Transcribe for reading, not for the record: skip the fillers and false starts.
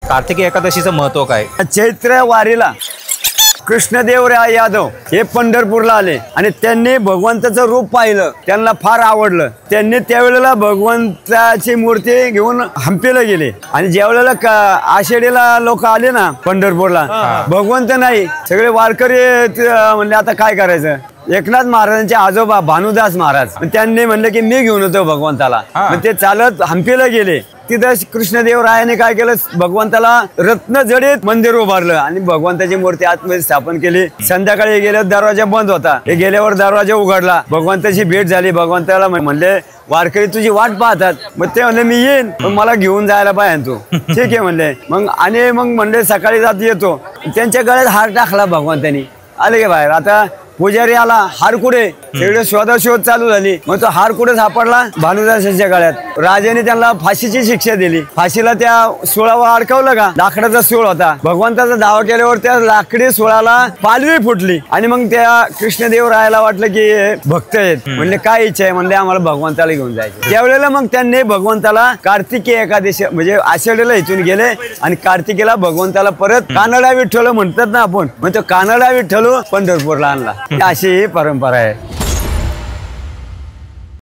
कार्तिकी एकादशीचं महत्व काय? चैत्र वारीला कृष्णदेवराय यादव हे पंढरपूरला आले आणि त्यांनी भगवंताचं रूप पाहिलं, त्यांना फार आवडलं। त्यांनी त्यावेळेला भगवंताची मूर्ती घेऊन हंपीला गेले आणि ज्यावेळेला आषाढीला लोक आले ना पंढरपूरला, भगवंत नाही, सगळे वारकरी म्हणले आता काय करायचं। एकनाथ महाराजांचे आजोबा भानुदास महाराज त्यांनी म्हणले की मी घेऊन येतो भगवंताला। मग ते चालत हंपीला गेले। तिथं कृष्णदेवरायाने काय केलं, भगवंताला रत्न जडित मंदिर उभारलं आणि भगवंताची मूर्ती आतमध्ये स्थापन केली। संध्याकाळी गेले, दरवाजा बंद होता, हे गेल्यावर दरवाजा उघडला, भगवंताची भेट झाली। भगवंताला म्हणले वारकरी तुझी वाट पाहतात। मग ते म्हणले मी येईन, पण मला घेऊन जायला पाहिजे तू। ठीक आहे म्हणले। मग म्हणले सकाळी जात येतो। त्यांच्या गळ्यात हार टाकला भगवंतानी, आले गे बाहेर। आता पुजारी आला, हार कुठे, सगळे शोधाशोध चालू झाली। मग तो हार कुठे सापडला, भानुदासांच्या गळ्यात। राजाने त्यांना फाशीची शिक्षा दिली। फाशीला त्या सुळावर अडकवलं का, लाकडाचा सूळ होता। भगवंताचा दावा केल्यावर त्या लाकडी सुळाला पालवी फुटली आणि मग त्या कृष्णदेवरायाला वाटलं की भक्त आहेत, म्हणले काय इच्छा आहे, म्हणले आम्हाला भगवंताला घेऊन जायचं। त्यावेळेला मग त्यांनी भगवंताला कार्तिकी एकादशी म्हणजे आषाढीला इथून गेले आणि कार्तिकीला भगवंताला परत कानडा विठ्ठल म्हणतात ना आपण, मग तो कानडा विठ्ठल पंढरपूरला आणला। अशी ही परंपरा आहे।